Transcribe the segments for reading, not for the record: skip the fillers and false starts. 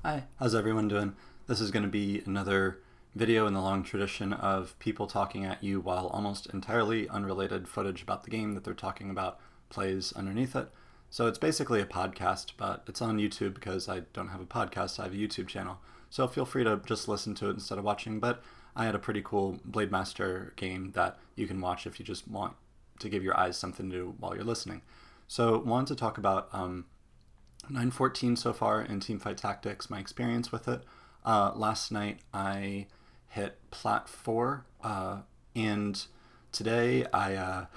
Hi, how's everyone doing? This is going to be another video in the long tradition of people talking at you while almost entirely unrelated footage about the game that they're talking about plays underneath it. So it's basically a podcast, but it's on YouTube because I don't have a podcast, I have a YouTube channel. So feel free to just listen to it instead of watching, but I had a pretty cool Blade Master game that you can watch if you just want to give your eyes something to do while you're listening. So wanted to talk about 914 so far in Teamfight Tactics, my experience with it. Last night I hit plat 4, and today I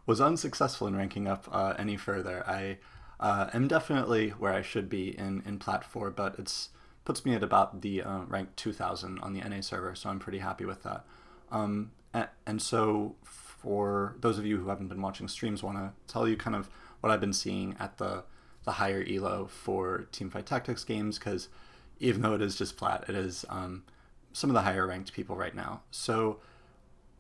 was unsuccessful in ranking up any further. I am definitely where I should be in plat 4, but it's puts me at about the rank 2000 on the NA server, so I'm pretty happy with that. And so for those of you who haven't been watching streams, want to tell you kind of what I've been seeing at the higher elo for Teamfight Tactics games, because even though it is just plat, it is some of the higher ranked people right now. So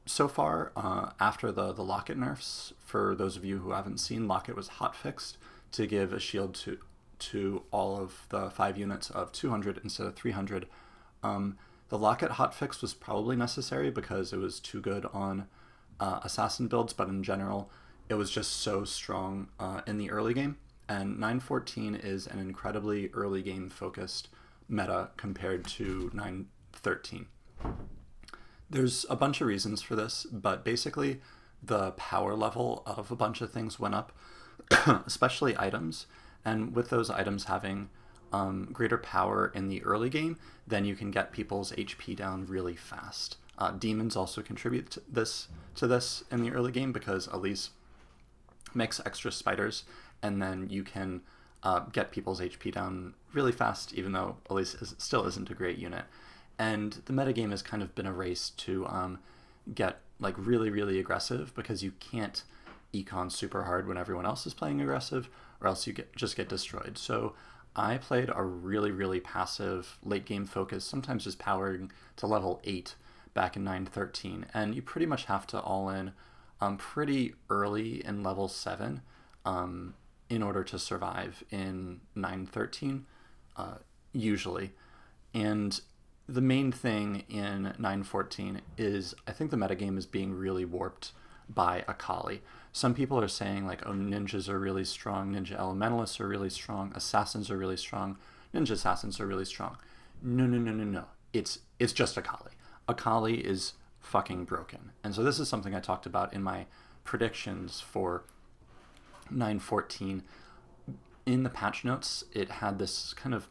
far, after the Locket nerfs, for those of you who haven't seen, Locket was hotfixed to give a shield to all of the 5 units of 200 instead of 300. The Locket hotfix was probably necessary because it was too good on assassin builds, but in general, it was just so strong in the early game. And 914 is an incredibly early game focused meta compared to 913. There's a bunch of reasons for this, but basically the power level of a bunch of things went up, especially items. And with those items having greater power in the early game, then you can get people's HP down really fast. Demons also contribute to this in the early game because Elise makes extra spiders, and then you can get people's HP down really fast, even though Elise still isn't a great unit. And the metagame has kind of been a race to get like really, really aggressive, because you can't econ super hard when everyone else is playing aggressive, or else you just get destroyed. So I played a really, really passive late game focus, sometimes just powering to level 8 back in 913, and you pretty much have to all in pretty early in level 7 in order to survive in 913, usually. And the main thing in 914 is I think the metagame is being really warped by Akali. Some people are saying like, oh, ninjas are really strong, ninja elementalists are really strong, assassins are really strong, ninja assassins are really strong. No. It's just Akali. Akali is fucking broken. And so this is something I talked about in my predictions for 914. In the patch notes, it had this kind of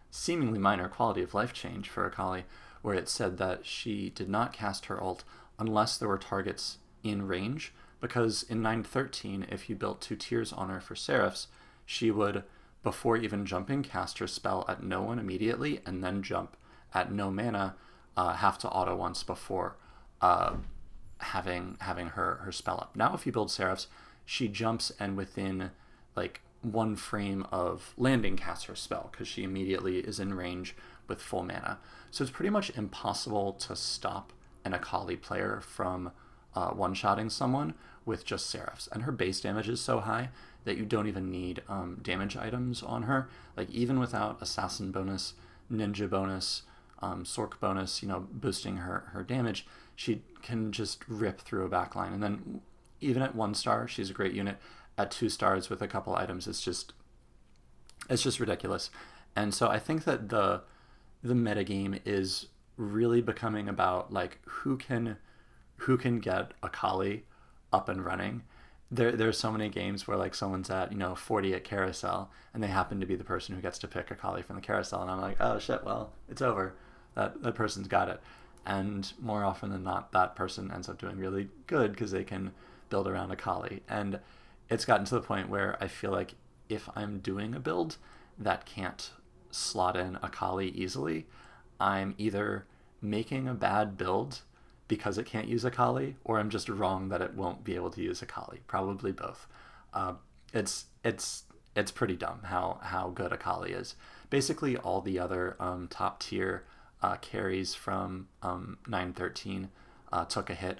seemingly minor quality of life change for Akali, where it said that she did not cast her ult unless there were targets in range, because in 913, if you built 2 tiers on her for Seraphs, she would, before even jumping, cast her spell at no one immediately, and then jump at no mana, have to auto once before having her spell up. Now if you build Seraphs, she jumps and within like 1 frame of landing casts her spell, because she immediately is in range with full mana. So it's pretty much impossible to stop an Akali player from one-shotting someone with just Seraphs. And her base damage is so high that you don't even need damage items on her. Like even without assassin bonus, ninja bonus, Sork bonus, boosting her damage, she can just rip through a backline. And then even at 1 star, she's a great unit. At 2 stars with a couple items, it's just ridiculous. And so I think that the metagame is really becoming about like who can get Akali up and running. There's so many games where like someone's at 40 at carousel, and they happen to be the person who gets to pick Akali from the carousel, and I'm like, oh shit, well, it's over. That person's got it. And more often than not, that person ends up doing really good because they can build around Akali. And it's gotten to the point where I feel like if I'm doing a build that can't slot in Akali easily, I'm either making a bad build because it can't use Akali, or I'm just wrong that it won't be able to use Akali. Probably both. It's pretty dumb how good Akali is. Basically, all the other top tier carries from 913 took a hit.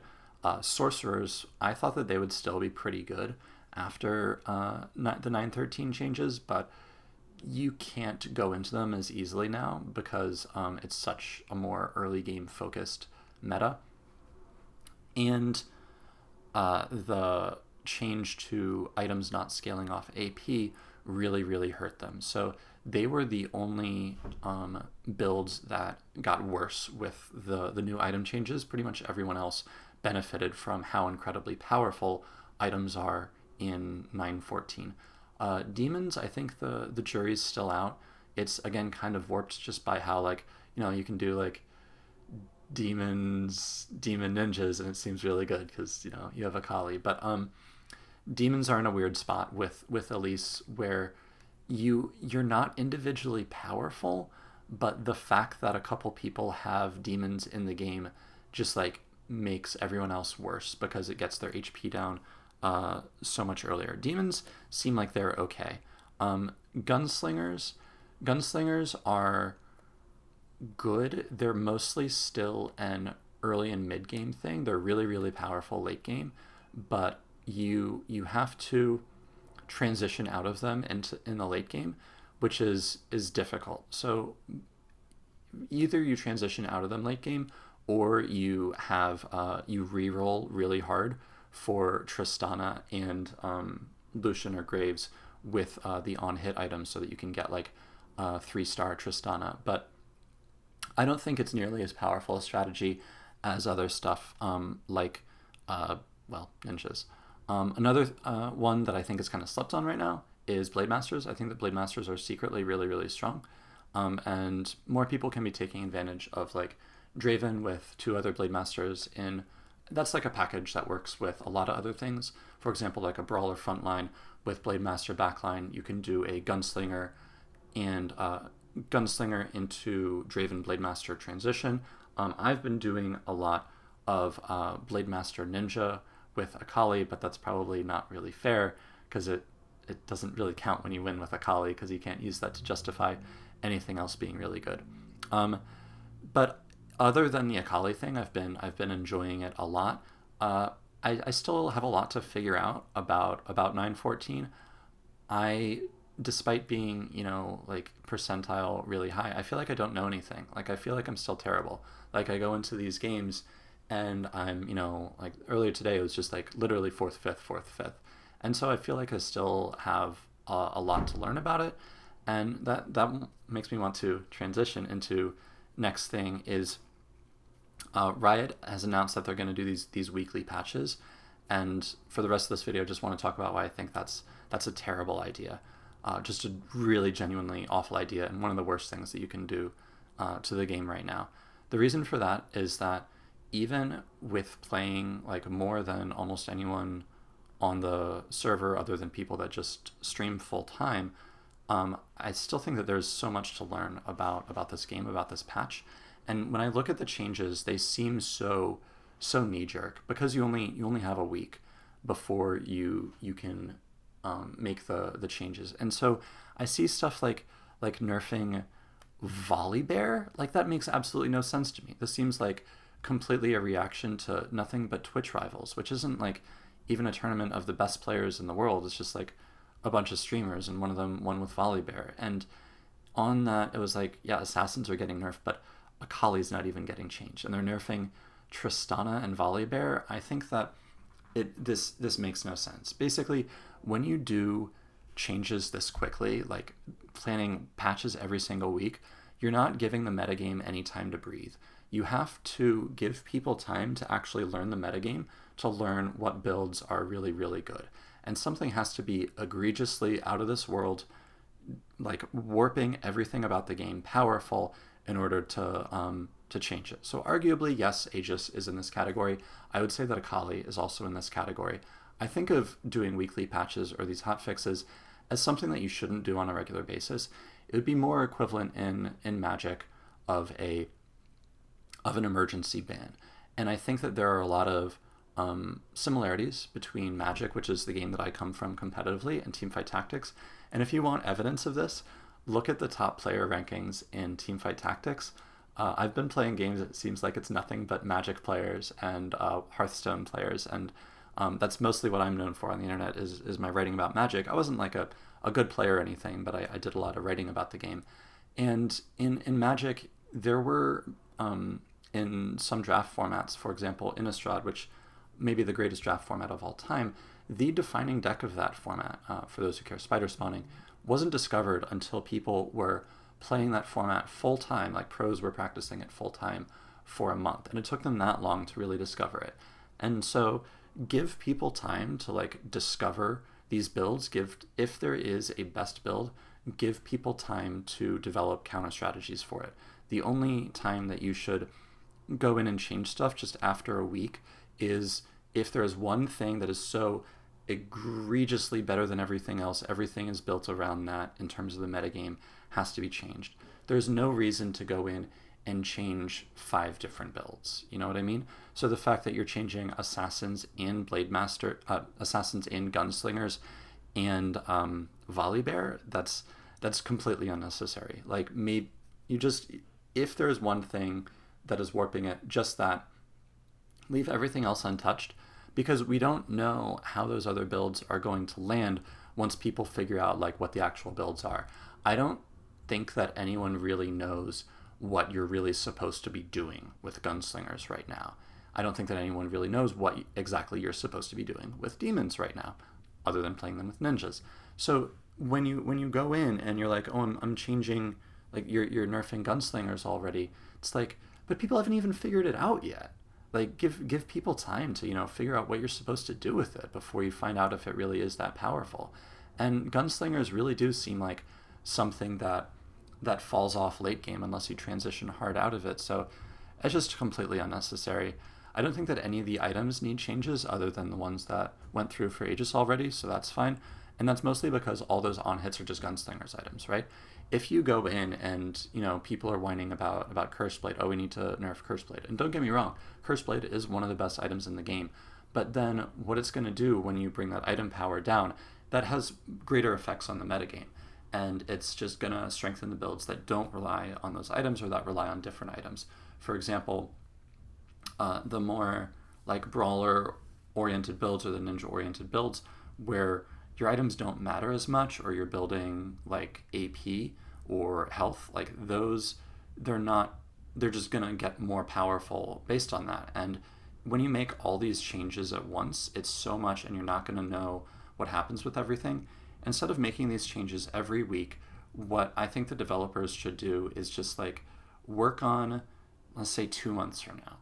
Sorcerers, I thought that they would still be pretty good after the 913 changes, but you can't go into them as easily now because it's such a more early game focused meta. And the change to items not scaling off AP really, really hurt them. So they were the only builds that got worse with the new item changes. Pretty much everyone else benefited from how incredibly powerful items are in 9.14. Demons, I think the jury's still out. It's, again, kind of warped just by how, like, you can do, like, demon ninjas, and it seems really good because, you have Akali. But demons are in a weird spot with Elise where you're not individually powerful, but the fact that a couple people have demons in the game just, like, makes everyone else worse because it gets their HP down so much earlier. Demons seem like they're okay. Gunslingers are good. They're mostly still an early and mid game thing. They're really, really powerful late game, but you have to transition out of them in the late game, which is difficult. So either you transition out of them late game, or you have you reroll really hard for Tristana and Lucian or Graves with the on-hit items so that you can get, like, 3-star Tristana. But I don't think it's nearly as powerful a strategy as other stuff like, ninjas. Another one that I think is kind of slept on right now is Blade Masters. I think that Blade Masters are secretly really, really strong. And more people can be taking advantage of, like, Draven with 2 other Blade Masters in... That's like a package that works with a lot of other things. For example, like a Brawler frontline with Blade Master backline, you can do a Gunslinger and Gunslinger into Draven Blade Master transition. I've been doing a lot of Blade Master Ninja with Akali, but that's probably not really fair because it doesn't really count when you win with Akali because you can't use that to justify anything else being really good. But other than the Akali thing, I've been enjoying it a lot. I still have a lot to figure out about 9.14. Despite being, like, percentile really high, I feel like I don't know anything. Like, I feel like I'm still terrible. Like, I go into these games and I'm, like, earlier today it was just, like, literally 4th, 5th. And so I feel like I still have a lot to learn about it. And that makes me want to transition into next thing is Riot has announced that they're going to do these weekly patches. And for the rest of this video, I just want to talk about why I think that's a terrible idea. Just a really genuinely awful idea and one of the worst things that you can do to the game right now. The reason for that is that even with playing, like, more than almost anyone on the server other than people that just stream full time, I still think that there's so much to learn about this game, about this patch. And when I look at the changes, they seem so knee-jerk because you only have a week before you can make the changes. And so I see stuff like nerfing Volibear. Like, that makes absolutely no sense to me. This seems like completely a reaction to nothing but Twitch rivals, which isn't, like, even a tournament of the best players in the world. It's just, like, a bunch of streamers, and one of them won with Volibear. And on that, it was like, yeah, assassins are getting nerfed, but Akali's not even getting changed, and they're nerfing Tristana and Volibear. I think that this makes no sense. Basically, when you do changes this quickly, like planning patches every single week, you're not giving the metagame any time to breathe. You have to give people time to actually learn the metagame, to learn what builds are really, really good. And something has to be egregiously out of this world, like warping everything about the game powerful in order to change it. So arguably, yes, Aegis is in this category. I would say that Akali is also in this category. I think of doing weekly patches or these hot fixes as something that you shouldn't do on a regular basis. It would be more equivalent in Magic of an emergency ban. And I think that there are a lot of similarities between Magic, which is the game that I come from competitively, and Teamfight Tactics. And if you want evidence of this, look at the top player rankings in Teamfight Tactics. I've been playing games, it seems like it's nothing but Magic players and Hearthstone players, and that's mostly what I'm known for on the internet is my writing about Magic. I wasn't like a a good player or anything, but I did a lot of writing about the game. And in Magic, there were, in some draft formats, for example, Innistrad, which may be the greatest draft format of all time, the defining deck of that format, for those who care, spider spawning, wasn't discovered until people were playing that format full time, like pros were practicing it full time for a month. And it took them that long to really discover it. And so give people time to like discover these builds. If there is a best build, give people time to develop counter strategies for it. The only time that you should go in and change stuff just after a week is if there is one thing that is so egregiously better than everything else, everything is built around that in terms of the metagame, has to be changed. There's no reason to go in and change 5 different builds. You know what I mean? So the fact that you're changing assassins in Blademaster, assassins in Gunslingers, and Volibear, that's completely unnecessary. Like, maybe you just, if there's one thing that is warping it, just that, leave everything else untouched, because we don't know how those other builds are going to land once people figure out like what the actual builds are. I don't think that anyone really knows what you're really supposed to be doing with Gunslingers right now. I don't think that anyone really knows what exactly you're supposed to be doing with demons right now, other than playing them with ninjas. So when you go in and you're like, oh, I'm changing, like you're nerfing Gunslingers already, it's like, but people haven't even figured it out yet. Like, give people time to, you know, figure out what you're supposed to do with it before you find out if it really is that powerful. And Gunslingers really do seem like something that falls off late game unless you transition hard out of it. So it's just completely unnecessary. I don't think that any of the items need changes other than the ones that went through for Aegis already, so that's fine. And that's mostly because all those on hits are just Gunslingers items, right? If you go in and, you know, people are whining about Curseblade, oh, we need to nerf Curseblade. And don't get me wrong, Curseblade is one of the best items in the game. But then what it's going to do when you bring that item power down, that has greater effects on the metagame. And it's just going to strengthen the builds that don't rely on those items or that rely on different items. For example, the more like brawler-oriented builds or the ninja-oriented builds where your items don't matter as much, or you're building like AP or health, like those, they're just gonna get more powerful based on that. And when you make all these changes at once, it's so much and you're not gonna know what happens with everything. Instead of making these changes every week, what I think the developers should do is just like work on, let's say 2 months from now,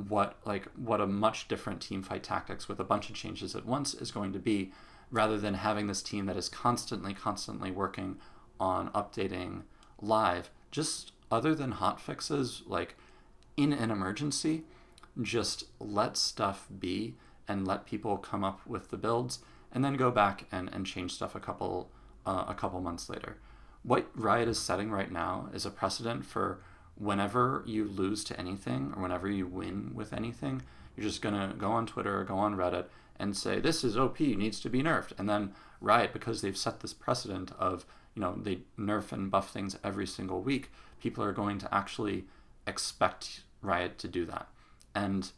what a much different teamfight tactics with a bunch of changes at once is going to be, rather than having this team that is constantly working on updating live. Just other than hot fixes, like in an emergency, just let stuff be and let people come up with the builds and then go back and change stuff a couple months later. What Riot is setting right now is a precedent for whenever you lose to anything or whenever you win with anything, you're just gonna go on Twitter or go on Reddit and say, this is OP, needs to be nerfed. And then Riot, because they've set this precedent of, you know, they nerf and buff things every single week, people are going to actually expect Riot to do that. And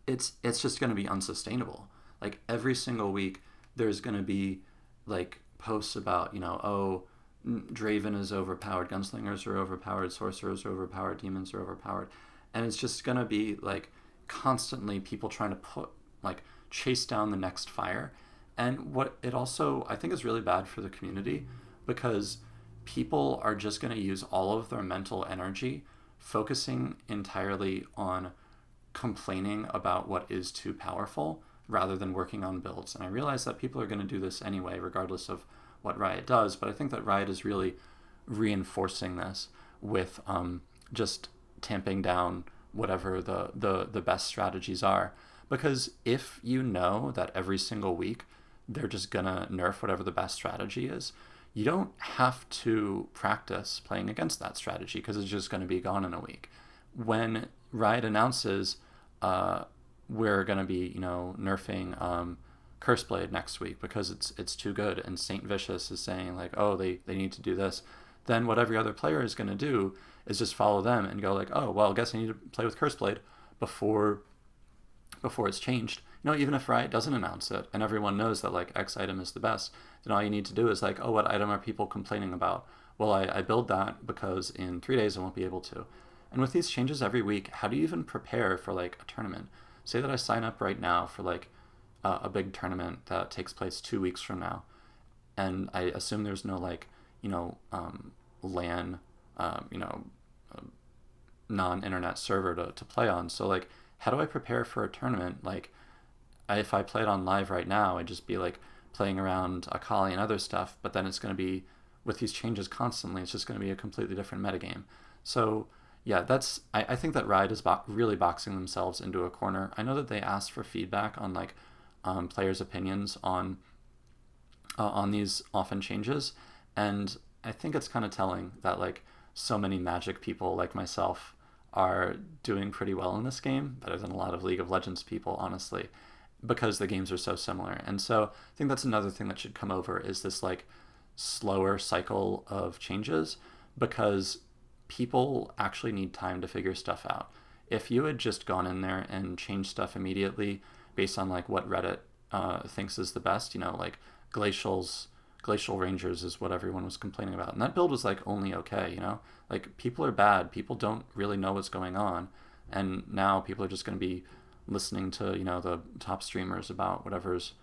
it's just going to be unsustainable. Like every single week, there's going to be like posts about, you know, oh, Draven is overpowered, Gunslingers are overpowered, Sorcerers are overpowered, Demons are overpowered. And it's just going to be like constantly people trying to chase down the next fire. And what it also, I think, is really bad for the community, because people are just going to use all of their mental energy focusing entirely on complaining about what is too powerful rather than working on builds. And I realize that people are going to do this anyway, regardless of what Riot does, but I think that Riot is really reinforcing this with just tamping down whatever the best strategies are. Because if you know that every single week they're just gonna nerf whatever the best strategy is, you don't have to practice playing against that strategy because it's just gonna be gone in a week. When Riot announces we're gonna be, you know, nerfing Curseblade next week because it's too good, and Saint Vicious is saying like, oh, they need to do this, then what every other player is gonna do is just follow them and go like, oh, well, I guess I need to play with Curseblade before it's changed, even if Riot doesn't announce it and everyone knows that like X item is the best, then all you need to do is like, oh, what item are people complaining about? Well, I build that because in 3 days I won't be able to. And with these changes every week, how do you even prepare for like a tournament? Say that I sign up right now for like a big tournament that takes place 2 weeks from now, and I assume there's no like, LAN, you know, non-internet server to play on. So like, how do I prepare for a tournament? Like, if I played on live right now, I'd just be like playing around Akali and other stuff, but then it's going to be, with these changes constantly, it's just going to be a completely different metagame. So yeah, I think that Riot is really boxing themselves into a corner. I know that they asked for feedback on like players' opinions on these often changes, and I think it's kind of telling that like so many Magic people like myself are doing pretty well in this game, better than a lot of League of Legends people, honestly, because the games are so similar. And so I think that's another thing that should come over, is this like slower cycle of changes, because people actually need time to figure stuff out. If you had just gone in there and changed stuff immediately based on like what Reddit thinks is the best, like Glacial Rangers is what everyone was complaining about, and that build was like only okay, like people are bad, people don't really know what's going on, and now people are just going to be listening to the top streamers about whatever's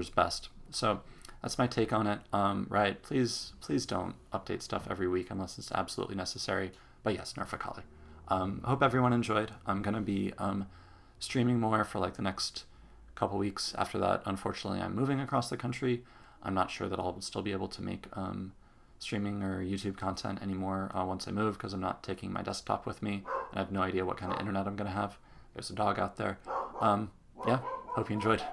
best. So that's my take on it. Right, please don't update stuff every week unless it's absolutely necessary. But yes, nerf Akali. Hope everyone enjoyed. I'm gonna be streaming more for like the next couple weeks. After that, unfortunately, I'm moving across the country. I'm not sure that I'll still be able to make streaming or YouTube content anymore once I move, because I'm not taking my desktop with me, and I have no idea what kind of internet I'm gonna have. There's a dog out there. Yeah, hope you enjoyed.